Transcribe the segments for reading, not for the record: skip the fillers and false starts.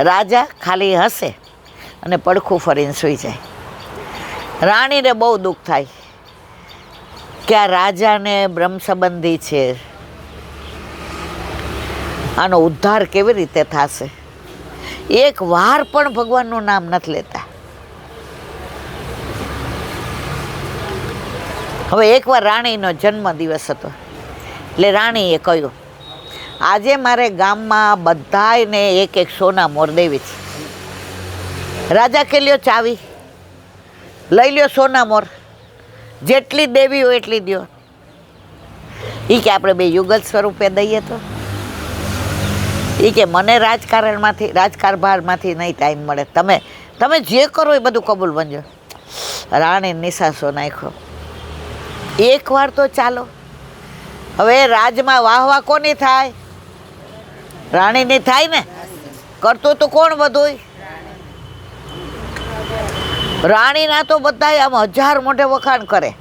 રાજા ખાલી હસે અને પડખું ફરીને સૂઈ જાય. રાણીને બહુ દુઃખ થાય કે આ રાજાને બ્રહ્મ સંબંધી છે, આનો ઉદ્ધાર કેવી રીતે થશે. એક વાર પણ ભગવાનનું નામ નથી લેતા. હવે એકવાર રાણીનો જન્મ દિવસ હતો એટલે રાણીએ કહ્યું, આજે મારે ગામમાં બધાને એક એક સોના મોર દેવી છે. રાજા કે લ્યો ચાવી, લઈ લ્યો સોના મોર, જેટલી દેવી હોય એટલી દો. એ કે આપણે બે યુગલ સ્વરૂપે દઈએ તો. એ કે મને રાજકારભારમાંથી નહીં ટાઈમ મળે, તમે જે કરો એ બધું કબૂલ બનજો. રાણી નિસાસો નાખ્યો, એક વાર તો ચાલો. હવે રાજમાં વાહવા કોની થાય? રાણીની થાય ને. કરતું તો કોણ બધું? રાણીના તો બધા આમ 1000 મોઢે વખાણ કરે.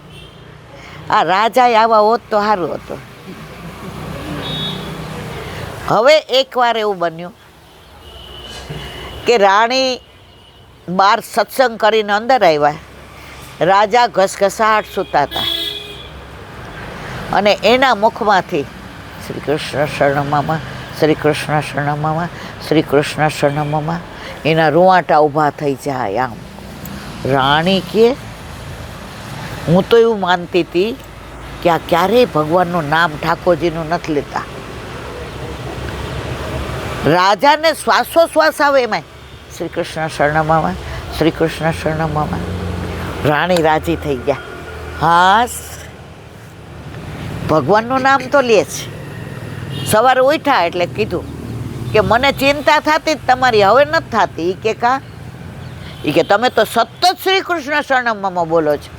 આ રાજા આવા હોત તો સારું હતું. હવે એકવાર એવું બન્યું કે રાણી બહાર સત્સંગ કરીને અંદર આવ્યા. રાજા ઘસઘસાટ સૂતા હતા અને એના મુખમાંથી શ્રી કૃષ્ણ શરણમાં, શ્રી કૃષ્ણ શરણમાં, શ્રી કૃષ્ણ શરણમાં એના રૂવાટા ઊભા થઈ જાય. આમ રાણી કે હું તો એવું માનતી હતી કે આ ક્યારેય ભગવાનનું નામ ઠાકોરજીનું નથી લેતા. રાજાને શ્વાસોશ્વાસ આવે એમાં શ્રી કૃષ્ણ શરણમાં, શ્રી કૃષ્ણ શરણમાં. રાણી રાજી થઈ ગયા. હાસ, ભગવાનનું નામ તો લે છે. સવારે ઉઠ્યા એટલે કીધું કે મને ચિંતા થતી જ તમારી, હવે નથી થતી. કે કા? એ કે તમે તો સતત શ્રી કૃષ્ણ શરણમાં બોલો છો.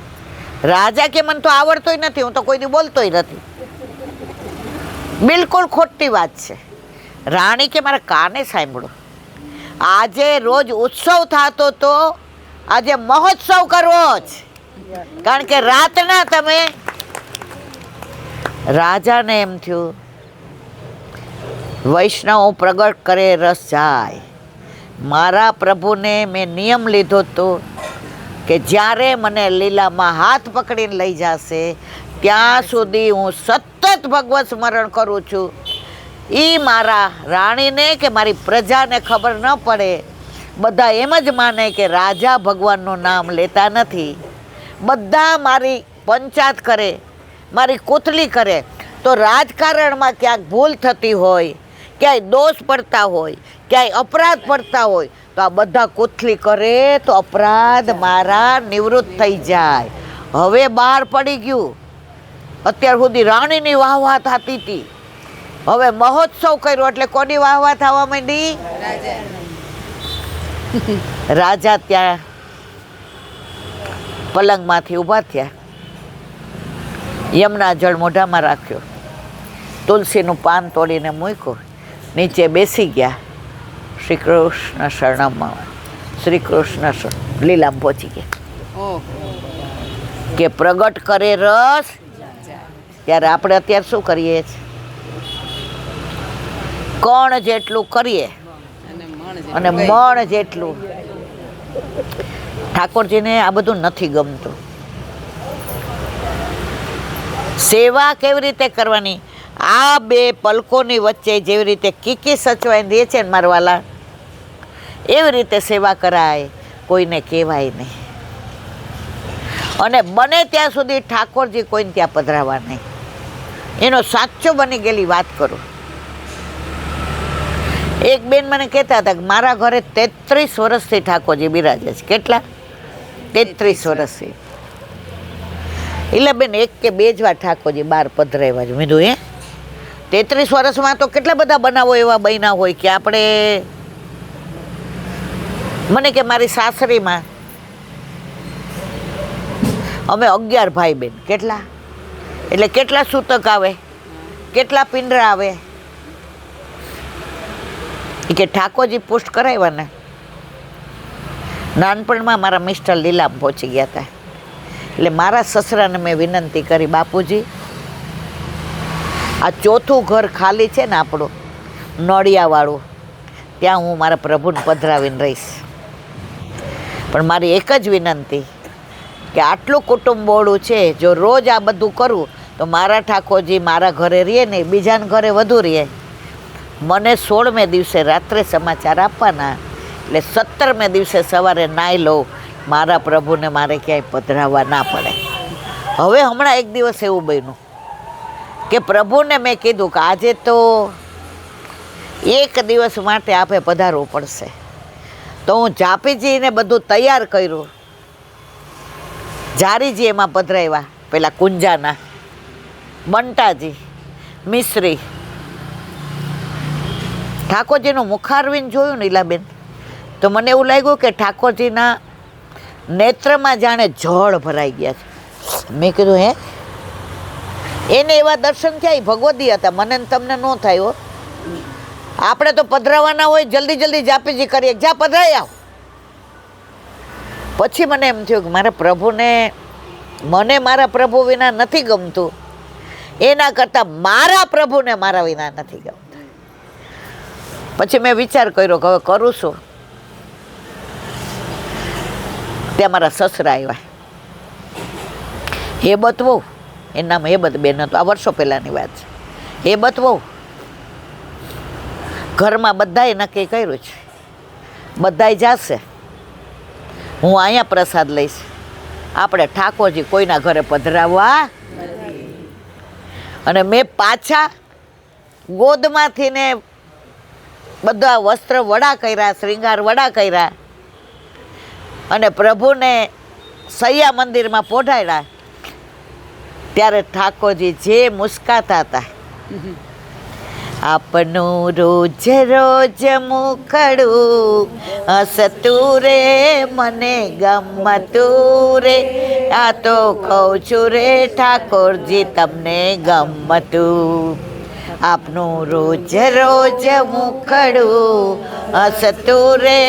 રાજા કે મને તો આવડતોય નથી, હું તો કોઈ દી બોલતોય નથી. બિલકુલ ખોટી વાત છે. રાણી કે મારા કાને સાંભળો, આજે રોજ ઉત્સવ થતો તો આજે મહોત્સવ કરવો જ, કારણ કે રાતના તમે. રાજાને એમ થયું વૈષ્ણવ પ્રગટ કરે રસ જાય. મારા પ્રભુને મેં નિયમ લીધો હતો કે જ્યારે મને લીલામાં હાથ પકડીને લઈ જશે ત્યાં સુધી હું સતત ભગવત સ્મરણ કરું છું. એ મારા રાણીને કે મારી પ્રજાને ખબર ન પડે. બધા એમ જ માને કે રાજા ભગવાનનું નામ લેતા નથી. બધા મારી પંચાત કરે, મારી કોથલી કરે. તો રાજકારણમાં ક્યાંક ભૂલ થતી હોય, ક્યાંય દોષ પડતા હોય, ક્યાંય અપરાધ પડતા હોય તો આ બધા કોથલી કરે તો અપરાધ મારા નિવૃત્ત થઈ જાય. હવે બહાર પડી ગયું. અત્યાર સુધી રાણીની વાહવા થતી હતી, હવે મહોત્સવ કર્યો એટલે કોની વાહવા થવા માંડી? રાજા ત્યાં પલંગમાંથી ઊભા થયા, યમના જળ મોઢામાં રાખ્યો, તુલસીનું પાન તોડીને મૂક્યું, નીચે બેસી ગયા. શ્રી કૃષ્ણ શરણમાં, શ્રી કૃષ્ણ લીલામ પહોંચી ગયા કે પ્રગટ કરે રસ. ત્યારે આપણે અત્યારે શું કરીએ છીએ? કણ જેટલું કરીએ અને મણ જેટલું. ઠાકોરજીને આ બધું નથી ગમતું. સેવા કેવી રીતે કરવાની? આ બે પલકોની વચ્ચે જેવી રીતે કીકી સચવાઈ દે છે ને મારવાલા, એવી રીતે સેવા કરાય, કોઈને કહેવાય નહીં. અને બને ત્યાં સુધી ઠાકોરજી કોઈને ત્યાં પધરાવા નહીં. એનો સાચો બની ગયેલી વાત કરું. એક બેન મને કહેતા હતા કે મારા ઘરે 33 વર્ષથી ઠાકોરજી બિરાજે છે. કેટલા? 33 વર્ષથી. એટલે બેન એક કે બે જ વાર ઠાકોરજી બહાર પધરાવ્યા છે. મેં કીધું 33 વર્ષમાં તો કેટલા બધા બનાવો એવા બન્યા હોય કે આપણે. મને કે મારી સાસરીમાં અમે 11 ભાઈ બેન. કેટલા? એટલે કેટલા સૂતક આવે, કેટલા પિંડરા આવે. એ કે ઠાકોરજી પુષ્ટ કરાવ્યા ને. નાનપણમાં મારા મિસ્ટર લીલામ પહોંચી ગયા હતા. એટલે મારા સસરાને મેં વિનંતી કરી, બાપુજી આ ચોથું ઘર ખાલી છે ને આપણું નળિયાવાળું, ત્યાં હું મારા પ્રભુને પધરાવીને રહીશ. પણ મારી એક જ વિનંતી કે આટલું કુટુંબોળું છે, જો રોજ આ બધું કરું તો મારા ઠાકોરજી મારા ઘરે રહે ને બીજાના ઘરે વધુ રહે. મને 16મે દિવસે રાત્રે સમાચાર આપવાના, એટલે 17મે દિવસે સવારે નાહી લઉં, મારા પ્રભુને મારે ક્યાંય પધરાવવા ના પડે. હવે હમણાં એક દિવસ એવું બન્યું કે પ્રભુને મેં કીધું કે આજે તો એક દિવસ માટે આપે પધારવું પડશે. તો હું જાપીજીને બધું તૈયાર કર્યું. જારીજી એમાં પધરાવ્યા, પેલા કુંજાના, બંટાજી, મિશ્રી. ઠાકોરજીનું મુખારવિંદ જોયું ને ઈલાબેન, તો મને એવું લાગ્યું કે ઠાકોરજીના નેત્રમાં જાણે જળ ભરાઈ ગયા છે. મેં કીધું હે, એને એવા દર્શન થયા, ભગવદી હતા, મને ને તમને ન થાય હો. આપણે તો પધરાવાના હોય, જલ્દી જલ્દી જાપીજી કરીએ, જા પધરાઈ આવ. પછી મને એમ થયું કે મારા પ્રભુને, મને મારા પ્રભુ વિના નથી ગમતું, એના કરતાં મારા પ્રભુને મારા વિના નથી ગમતું. પછી મેં વિચાર કર્યો કે હવે કરું છું. ત્યાં મારા સસરા આવ્યા, હેબત વહુ, એનું નામ હેબત બેન હતું, આ વર્ષો પહેલાંની વાત છે. હેબત વહુ ઘરમાં બધાએ નક્કી કર્યું છે, બધાય જાશે, હું અહીંયા પ્રસાદ લઈશ, આપણે ઠાકોરજી કોઈના ઘરે પધરાવવા. અને મેં પાછા ગોદમાંથી ને બધા વસ્ત્ર વડા કર્યા, શ્રીંગાર વડા કર્યા, અને પ્રભુને સૈયા મંદિરમાં પોઢાડ્યા. ત્યારે ઠાકોરજી જે મુસ્કાતા હતા, આપનું રોજ રોજ મુખડું હસતું રે, મને ગમતું રે, આ તો કહું છું રે ઠાકોરજી તમને ગમતું. આપનું રોજ રોજ મુખડું હસતું રે,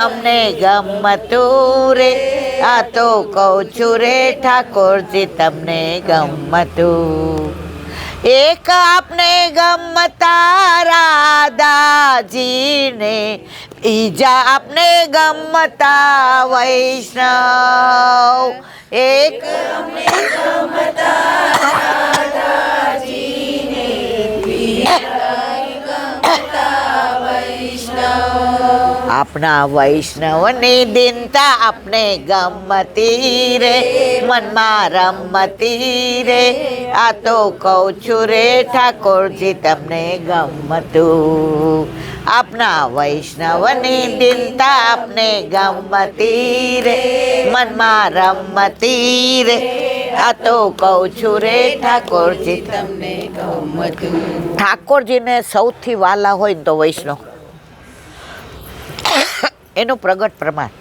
અમને ગમતું રે, આ તો કહું છું રે ઠાકોરજી તમને ગમતું. એક આપને ગમતા રાધાજીને, બીજા આપને ગમતા વૈષ્ણવ. એક આપને ગમતા રાધાજીને, બીજા ગમતા વૈષ્ણવ. આપણા વૈષ્ણવની દિનતા આપને ગમતી રે, મનમાં રમતી રે, આ તો કહું છું રે ઠાકોરજી તમને ગમતું. આપના વૈષ્ણવની દિનતા આપને ગમતી રે, મનમાં રમતી રે, આ તો કહું છું રે ઠાકોરજી તમને ગમતું. ઠાકોરજીને સૌથી વાલા હોય ને તો વૈષ્ણવ, એનું પ્રગટ પ્રમાણ.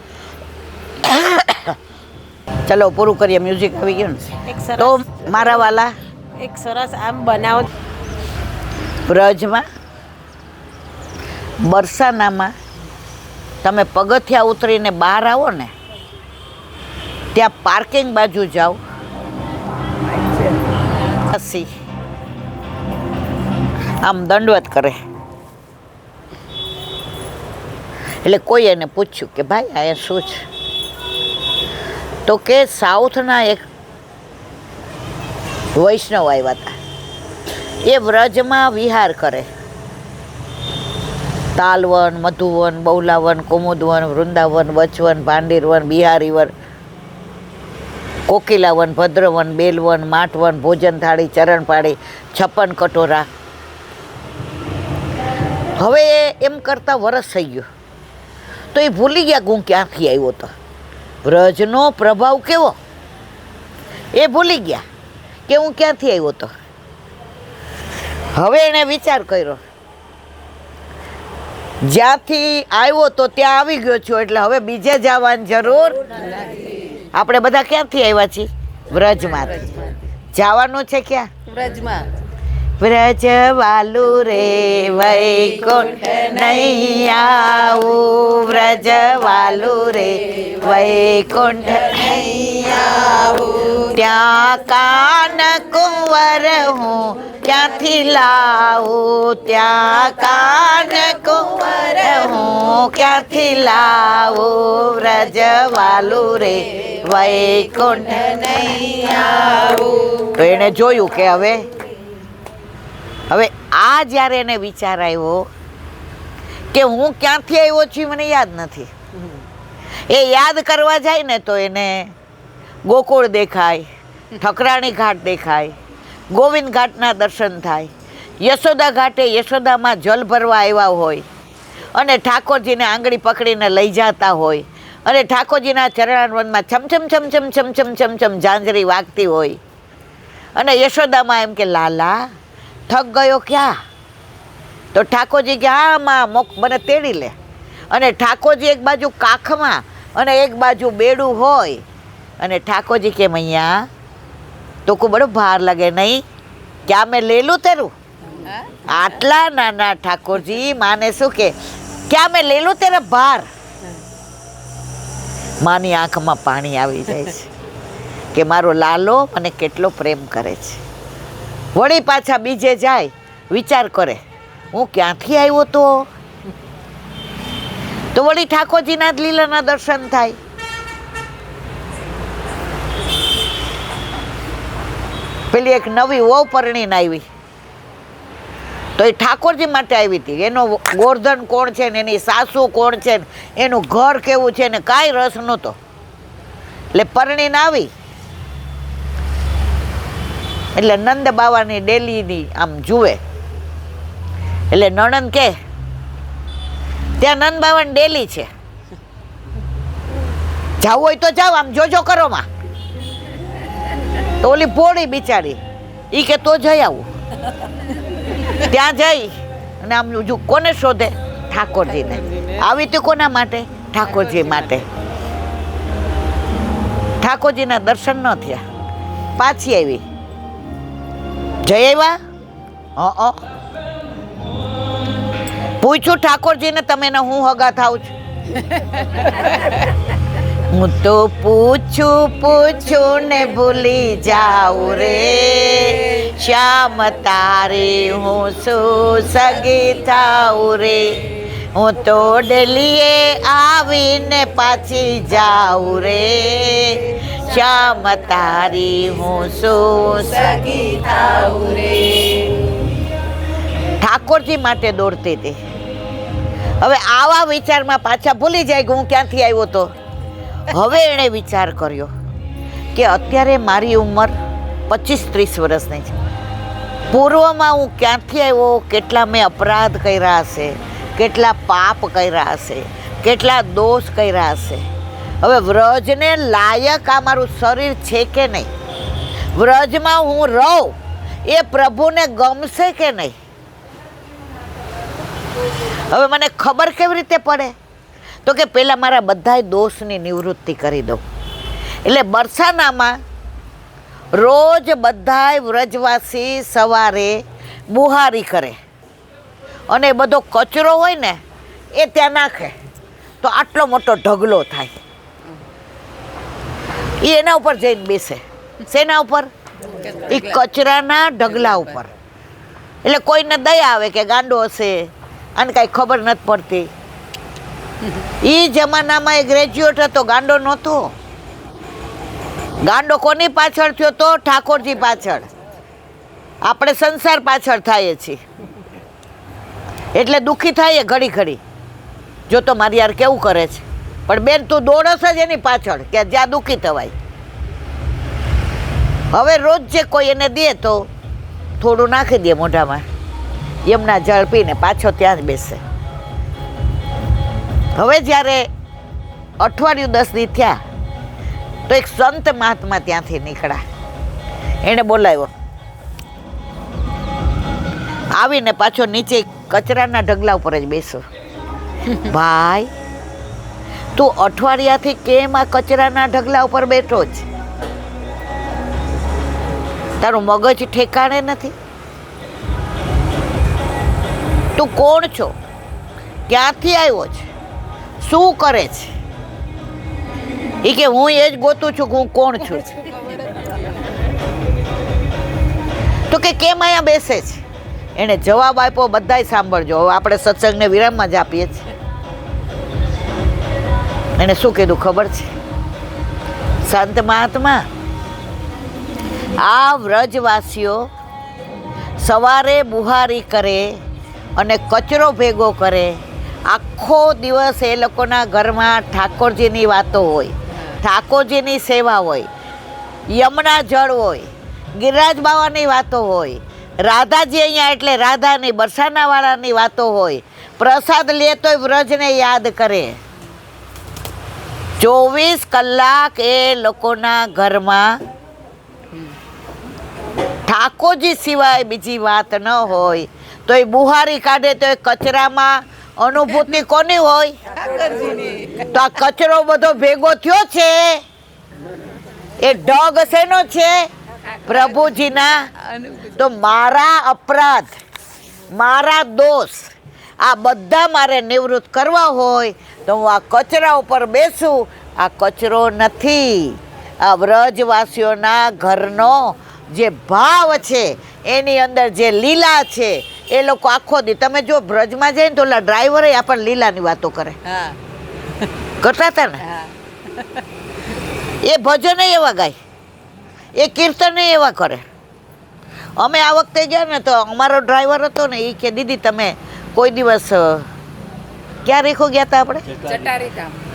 ચલો પૂરું કરીએ, મ્યુઝિક આવી ગયું ને. તો મારા વાલા, એક સરસ આમ બનાવો. બ્રજમાં બરસાનામાં તમે પગથિયા ઉતરીને બહાર આવો ને, ત્યાં પાર્કિંગ બાજુ જાઓ, આમ દંડવત કરે. એટલે કોઈ એને પૂછ્યું કે ભાઈ આ શું છે, તો કે સાઉથના એક વૈષ્ણવ આવ્યા હતા, એ વ્રજમાં વિહાર કરે. તાલવન, મધુવન, બૌલાવન, કુમુદવન, વૃંદાવન, વચવન, ભાંડીરવન, બિહારીવન, કોકિલાવન, ભદ્રવન, બેલવન, માટવન, ભોજન થાળી, ચરણપાળી, 56 કટોરા. હવે એમ કરતા વરસ થઈ ગયું, તો એ ભૂલી ગયા કે હું ક્યાંથી આવ્યો હતો. વ્રજનો પ્રભાવ કેવો, એ ભૂલી ગયા કે હું ક્યાંથી આવ્યો હતો. હવે એણે વિચાર કર્યો, જ્યાંથી આવ્યો તો ત્યાં આવી ગયો છું, એટલે હવે બીજે જવાની જરૂર. આપણે બધા ક્યાંથી આવ્યા છીએ? વ્રજમાંથી. જવાનું છે ક્યાં? વ્રજમાં. વ્રજ વાલું રે વૈકુંઠ નહીં આવું, વ્રજ વાલું રે વૈકુંઠ નહીં આવું, ત્યાં કાન કુંવર હું ક્યાંથી લાવું ત્યાં કાન કુંવર હું ક્યાંથી લાવું વ્રજવાલું રે વૈકુંઠ નહીં આવું. તો એણે જોયું કે હવે આ જ્યારે એને વિચાર આવ્યો કે હું ક્યાંથી આવ્યો છું મને યાદ નથી, એ યાદ કરવા જાય ને તો એને ગોકુળ દેખાય, ઠકરાણી ઘાટ દેખાય, ગોવિંદ ઘાટના દર્શન થાય, યશોદા ઘાટે યશોદામાં જલ ભરવા આવ્યા હોય અને ઠાકોરજીને આંગળી પકડીને લઈ જતા હોય અને ઠાકોરજીના ચરણારવિંદમાં છમછમ છમછમ છમછમ છમછમ ઝાંઝરી વાગતી હોય અને યશોદામાં એમ કે લાલા થક ગયો ક્યાં? તો ઠાકોરજી કે હા માં મને તેડી લે. અને ઠાકોરજી એક બાજુ કાખમાં અને એક બાજુ બેડું હોય અને ઠાકોરજી કેમ અહીંયા તો કો બડો ભાર લગે નહીં, ક્યાં મેં લેલું તેરું? આટલા નાના ઠાકોરજી માને શું કે ક્યાં મેં લેલું તેરા ભાર? માની આંખમાં પાણી આવી જાય છે કે મારો લાલો મને કેટલો પ્રેમ કરે છે. વળી પાછા બીજે જાય, વિચાર કરે હું ક્યાંથી આવ્યો તો વળી ઠાકોરજીના જ લીલાના દર્શન થાય. પેલી એક નવી વહુ પરણીને આવી તો એ ઠાકોરજી માટે આવી હતી. એનો ગોરધન કોણ છે ને એની સાસુ કોણ છે ને એનું ઘર કેવું છે ને કાંઈ રસ નહોતો. એટલે પરણીને આવી એટલે નંદ બાવાની ડેલીની આમ જુએ એટલે નણંદ કે ત્યાં નંદ બાવાની ડેલી છે, જાવું હોય તો જાવ, આમ જોજો કરો માં. તો ઓલી પોળી બિચારી ઈ કે તો જઈ આવું. ત્યાં જઈ અને આમ કોને શોધે? ઠાકોરજીને. આવી તો કોના માટે? ઠાકોરજી માટે. ઠાકોરજીના દર્શન ન થયા, પાછી આવી. જઈ આવ્યા? પૂછ્યું ઠાકોરજીને તમે ને હું હગા થાવ છું? હું તો પૂછું ને ભૂલી જાઉં રે, શ્યામ તારી હું શું સગી થાઉં રે. હું તો ડેલીએ આવીને પાછી જાઉં રે, શ્યામ તારી હું શું સગી થાઉં રે. ઠાકોરજી માટે દોડતી હતી. હવે આવા વિચારમાં પાછા ભૂલી જાય કે હું ક્યાંથી આવ્યો તો. હવે એણે વિચાર કર્યો કે અત્યારે મારી ઉંમર 25-30 વર્ષની છે. પૂર્વમાં હું ક્યાંથી આવ્યો, કેટલા મેં અપરાધ કર્યા હશે, કેટલા પાપ કર્યા હશે, કેટલા દોષ કર્યા હશે. હવે વ્રજને લાયક આ મારું શરીર છે કે નહીં? વ્રજમાં હું રહું એ પ્રભુને ગમશે કે નહીં? હવે મને ખબર કેવી રીતે પડે? તો કે પહેલાં મારા બધાય દોષની નિવૃત્તિ કરી દઉં. એટલે બરસાનામાં રોજ બધાય વ્રજવાસી સવારે બુહારી કરે અને બધો કચરો હોય ને એ ત્યાં નાખે તો આટલો મોટો ઢગલો થાય. એ એના ઉપર જઈને બેસે. શેના ઉપર? એ કચરાના ઢગલા ઉપર. એટલે કોઈને દયા આવે કે ગાંડો હશે, આને કાંઈ ખબર નથી પડતી. એ જમાનામાં એ ગ્રેજ્યુએટ હતો, ગાંડો નહોતો. ગાંડો કોની પાછળ થયો તો? ઠાકોરજી પાછળ. આપણે સંસાર પાછળ થઈએ છીએ એટલે દુઃખી થાય ઘડી ઘડી. જો તો મારી યાર કેવું કરે છે, પણ બેન તું દોડસ જ એની પાછળ કે જ્યાં દુઃખી થવાય. હવે રોજ જે કોઈ એને દે તો થોડું નાખી દે મોઢામાં, યમુના જળ પીને પાછો ત્યાં જ બેસે. હવે જ્યારે અઠવાડિયું 10 દી થયા તો એક સંત મહાત્મા ત્યાંથી નીકળ્યા. એણે બોલાવ્યો. આવીને પાછો નીચે કચરાના ઢગલા ઉપર જ બેસો. ભાઈ તું અઠવાડિયાથી કેમ આ કચરાના ઢગલા ઉપર બેઠો છે? તારું મગજ ઠેકાણે નથી? તું કોણ છો? ક્યાંથી આવ્યો છે? શું કરે છે? એ કે હું એ જ ગોતું છું કે હું કોણ છું. તો કે કેમ અહીંયા બેસે છે? એણે જવાબ આપ્યો, બધાય સાંભળજો, હવે આપણે સત્સંગને વિરામમાં જ આપીએ છીએ. એણે શું કીધું ખબર છે? સંત મહાત્મા, આ વ્રજવાસીઓ સવારે બુહારી કરે અને કચરો ભેગો કરે, આખો દિવસ એ લોકોના ઘરમાં ઠાકોરજીની વાતો હોય, ઠાકોરજીની સેવા હોય, યમુના જળ હોય, ગિરિરાજ બાવાની વાતો હોય, રાધાજી અહીંયા એટલે રાધાની બરસાનાવાળાની વાતો હોય, પ્રસાદ લે તોય વ્રજને યાદ કરે. 24 કલાક એ લોકોના ઘરમાં ઠાકોરજી સિવાય બીજી વાત ન હોય, તો એ બુહારી કાઢે તો એ કચરામાં અનુભૂતિ કોની હોય? તો આ કચરો બધો ભેગો થયો છે, એ ઢગ શેનો છે? પ્રભુજીના. તો મારા અપરાધ, મારા દોષ, આ બધા મારે નિવૃત્ત કરવા હોય તો હું આ કચરા ઉપર બેસું. આ કચરો નથી, આ વ્રજવાસીઓના ઘરનો જે ભાવ છે, એની અંદર જે લીલા છે, એ લોકો આખો દી, તમે જો બ્રજમાં જઈને તો ઓલા ડ્રાઈવરે આપણને લીલાની વાતો કરે, કરતા હતા ને. એ ભજન એવા ગાય, એ કીર્તન એવા કરે. અમે આ વખતે ગયા ને તો અમારો ડ્રાઈવર હતો ને, એ કે દીદી તમે કોઈ દિવસ ક્યાં રેખો ગયા હતા આપણે?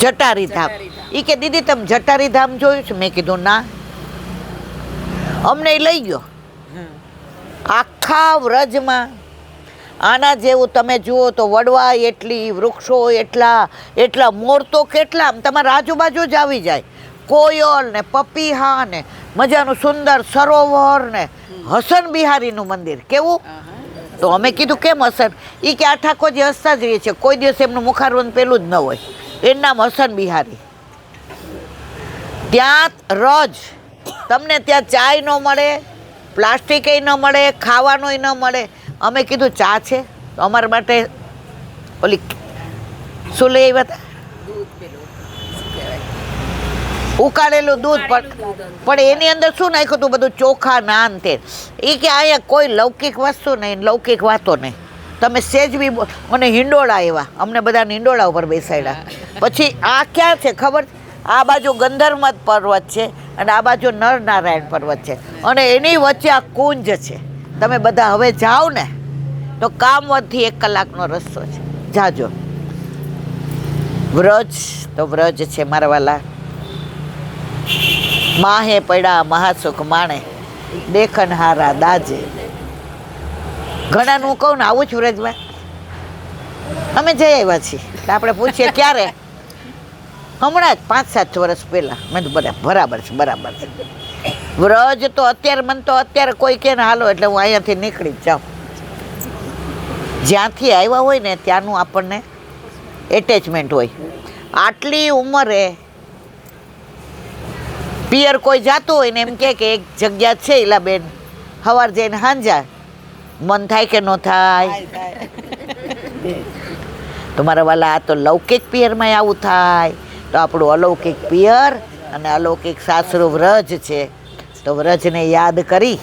જટારી ધામ. એ કે દીદી તમે જટારી ધામ જોયું છે? મેં કીધું ના. અમને એ લઈ ગયો. આખા વ્રજમાં આના જેવું તમે જુઓ તો વડવા એટલી, વૃક્ષો એટલા, મોર તો કેટલા, તમારા આજુબાજુ જ આવી જાય. કોયલ ને પપીહા ને મજાનું સુંદર સરોવર ને હસન બિહારીનું મંદિર કેવું. તો અમે કીધું કેમ હસન? એ કે આ ઠાકોરજી હસતા જ રહે છે, કોઈ દિવસ એમનું મુખારવન પેલું જ ન હોય. એનું નામ હસન બિહારી. ત્યાં રોજ તમને ત્યાં ચાય ન મળે, પ્લાસ્ટિક ન મળે, ખાવાનું ન મળે. અમે કીધું ચા છે? તો અમારા માટે ઓલી શું લઈ આવ્યા હતા? ઉકાળેલું દૂધ. પણ એની અંદર શું નાખ્યું હતું? બધું ચોખા નાન તે. એ કે અહીંયા કોઈ લૌકિક વસ્તુ નહીં, લૌકિક વાતો નહીં. તમે સેજ બી મને હિંડોળા એવા, અમને બધાને હિંડોળા ઉપર બેસાડ્યા. પછી આ ક્યાં છે ખબર? આ બાજુ ગંધર્મદ પર્વત છે અને આ બાજુ નરનારાયણ પર્વત છે, અને એની વચ્ચે આ કુંજ છે. તમે બધા હવે જાઓ ને તો કામવડથી 1 કલાકનો રસ્તો છે, જાજો. વ્રજ તો વ્રજ છે મારા વાલા. માહે પડ્યા મહાસુખ માણે, દેખન હારા દાજે. ઘણાનું કહું ને આવું જ વ્રજમાં અમે જઈ આવ્યા છીએ. આપણે પૂછીએ ક્યારે? હમણાં જ 5-7 વર્ષ પહેલાં. મેં બરાબર છે, બરાબર છે. વ્રજ તો અત્યારે મને તો અત્યારે કોઈ કે ને હાલો એટલે હું અહીંયાથી નીકળી જ જાઉં. જ્યાંથી આવ્યા હોય ને ત્યાંનું આપણને એટેચમેન્ટ હોય. આટલી ઉંમરે પિયર કોઈ જાતું હોય ને એમ કે એક જગ્યા છે ઈલાબેન, સવાર જઈને હાંજા, મન થાય કે ન થાય? તો મારા વાલા, આ તો લૌકિક પિયરમાં આવું થાય. તો આપણું અલૌકિક પિયર અને અલૌકિક સાસરું વ્રજ છે. તો વ્રજને યાદ કરી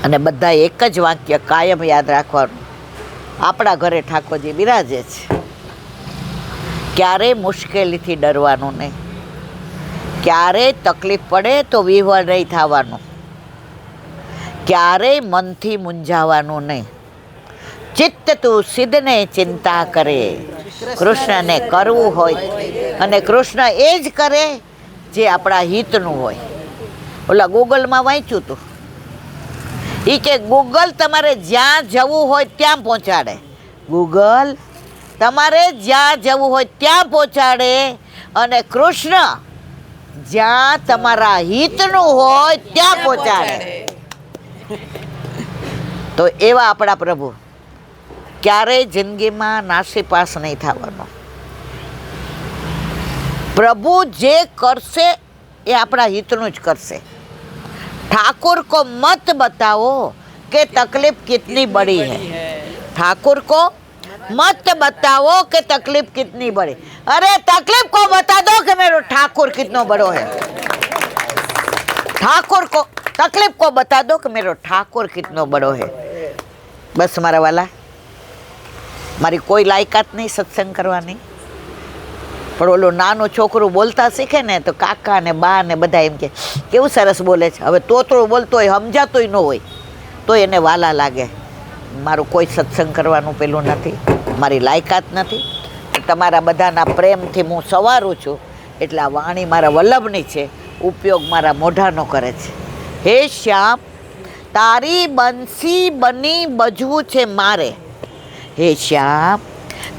અને બધા એક જ વાક્ય કાયમ યાદ રાખવાનું, આપણા ઘરે ઠાકોરજી બિરાજે છે. ક્યારેય મુશ્કેલીથી ડરવાનું નહીં, ક્યારેય તકલીફ પડે તો વિહવળ નહીં થવાનું, ક્યારેય મનથી મૂંઝાવાનું નહીં. ચિત્ત તું સિદ્ધને ચિંતા કરે. કૃષ્ણને કરવું હોય અને કૃષ્ણ એ જ કરે જે આપણા હિતનું હોય. ઓલા ગૂગલમાં વાંચ્યું હતું, એ કે ગૂગલ તમારે જ્યાં જવું હોય ત્યાં પહોંચાડે. ગૂગલ તમારે જ્યાં જવું હોય ત્યાં પહોંચાડે, અને કૃષ્ણ જ્યાં તમારા હિતનું હોય ત્યાં પહોંચાડે. તો એવા આપણા પ્રભુ. ક્યારેય જિંદગીમાં નાસીપાસ નહીં થવાનો. પ્રભુ જે કરશે એ આપણા હિતનું જ કરશે. ઠાकुर को मत बताओ कि तकलीफ कितनी बड़ी है. ठाकुर को मत बताओ कि तकलीफ कितनी बड़ी. अरे तकलीफ को बता दो कि मेरा ठाकुर कितना बड़ो है. ठाकुर को तकलीफ को बता दो कि मेरा ठाकुर कितनो बड़ो है। बस मारा वाला, मारी कोई लायकात नहीं सत्संग करवानी। પણ ઓલો નાનો છોકરો બોલતા શીખે ને તો કાકા ને બા ને બધા એમ કે કેવું સરસ બોલે છે. હવે તોતરો બોલતો હોય, સમજાતોય ન હોય તો એને વાલા લાગે. મારું કોઈ સત્સંગ કરવાનું પેલું નથી, મારી લાયકાત નથી. તમારા બધાના પ્રેમથી હું સવારું છું એટલે આ વાણી મારા વલ્લભની છે, ઉપયોગ મારા મોઢાનો કરે છે. હે શ્યામ, તારી બંસી બની બજવું છે મારે. હે શ્યામ,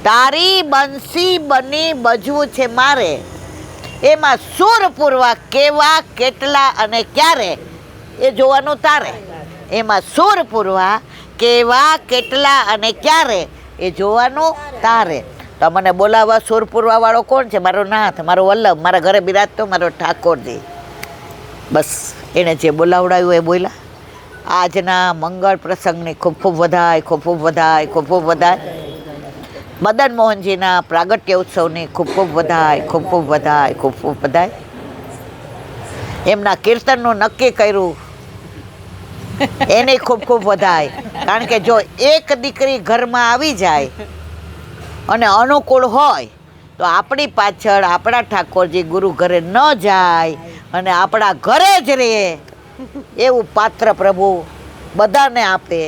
તારી બંસી બની બજવું છે મારે. એમાં સુર પૂરવા કેવા, કેટલા અને ક્યારે એ જોવાનું તારે. એમાં સુર પૂરવા કેવા, કેટલા અને ક્યારે એ જોવાનું તારે. તો મને બોલાવવા સુર પૂરવા વાળો કોણ છે? મારો નાથ, મારો વલ્લભ, મારા ઘરે બિરાજતો મારો ઠાકોરજી. બસ એણે જે બોલાવડાવ્યું એ બોલ્યા. આજના મંગળ પ્રસંગની ખૂબ ખૂબ વધાય, ખૂબ ખૂબ વધાય, ખૂબ ખૂબ વધાય. મદન મોહનજીના પ્રાગટ્ય ઉત્સવની ખૂબ ખૂબ વધાય, ખૂબ ખૂબ વધાય, ખૂબ ખૂબ વધાય. એમના કીર્તનનું નક્કી કર્યું એને ખૂબ ખૂબ વધાય. કારણ કે જો એક દીકરી ઘરમાં આવી જાય અને અનુકૂળ હોય તો આપણી પાછળ આપણા ઠાકોરજી ગુરુ ઘરે ન જાય અને આપણા ઘરે જ રહે એવું પાત્ર પ્રભુ બધાને આપે.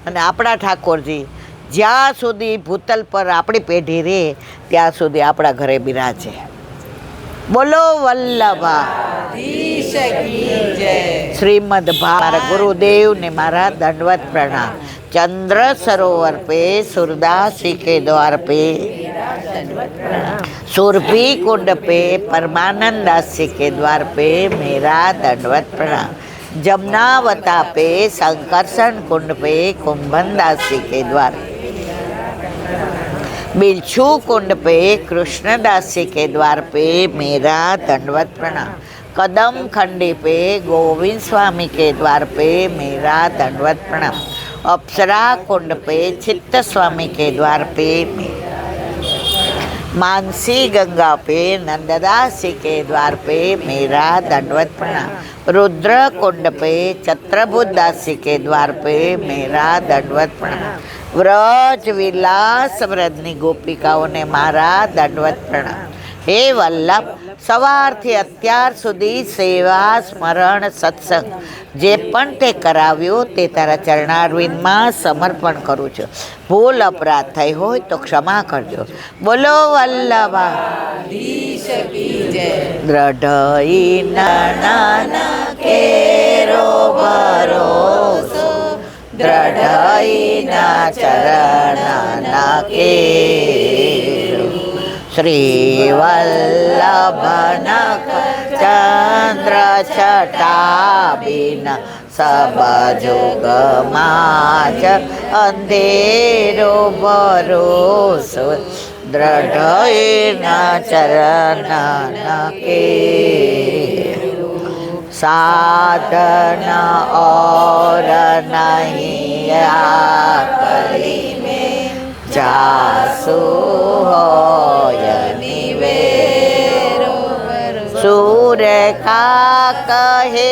અને આપણા ઠાકોરજી જ્યાં સુધી ભૂતલ પર આપણી પેઢી રહે ત્યાં સુધી આપણા ઘરે બિરાજે. બોલો વલ્લભા શ્રીમદ મારા ગુરુદેવને મારા દંડવત પ્રણામ. चंद्र सरोवर पे सूरदासी के द्वार पे सुरभि कुंड पे परमानंद दासी के द्वार पे मेरा दंडवत प्रणाम. जमुनावता पे संकर्षण कुंड पे कुंभन दासी के द्वार, बिच्छू कुंड पे कृष्णदासी के द्वार पे मेरा दंडवत प्रणाम. कदम खंडी पे गोविंद स्वामी के द्वार पे मेरा दंडवत प्रणाम. अप्सरा कुंड पे चित्त स्वामी के द्वार पे, मानसी गंगा पे नंददासी के द्वार पे मेरा दंडवत प्रणाम. रुद्र कुंड पे छत्रभुज दासी के द्वार पे मेरा दंडवत प्रणाम. व्रज विलास व्रजनी गोपिकाओं ने मारा दंडवत प्रणाम. हे वल्लभ, સવારથી અત્યાર સુધી સેવા, સ્મરણ, સત્સંગ જે પણ તે કરાવ્યું તે તારા ચરણારવિંદમાં સમર્પણ કરું છું. ભૂલ અપરાધ થઈ હોય તો ક્ષમા કરજો. બોલો વલ્લભા દ્રઢઈ નાના કેરો ભરોસો, દ્રઢઈ ના ચરણના કેરો. श्री वल्लभ चंद्र छटा बिना सब जोग माच अंधेरो भरोसो, दृढ़ चरण के साधन और नहीं आकली में जासु होय निवेरो. सूर्य का कहे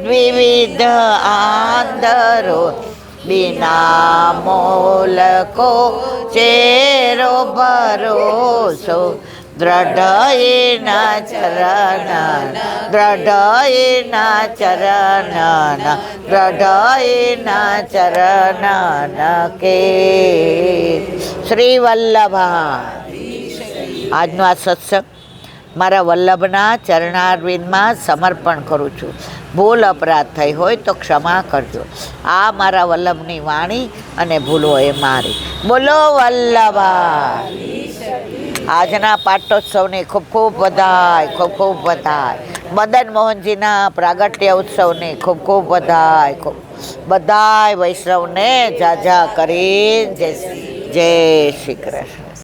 द्विविध आंधरो, बिना मोल को चेरो भरोसो, दृढ़ न चरण, दृढ़ न चरण, दृढ़ न चरण के. શ્રી વલ્લભા. આજનો આ સત્સંગ મારા વલ્લભના ચરણારવિંદમાં સમર્પણ કરું છું. ભૂલ અપરાધ થઈ હોય તો ક્ષમા કરજો. આ મારા વલ્લભની વાણી અને ભૂલો એ મારી. બોલો વલ્લભા. આજના પાટોત્સવની ખૂબ ખૂબ વધાય, ખૂબ ખૂબ વધાય. મદન મોહનજીના પ્રાગટ્ય ઉત્સવની ખૂબ ખૂબ વધાય. બધાય વૈષ્ણવને જાજા કરી જય શ્રી કૃષ્ણ.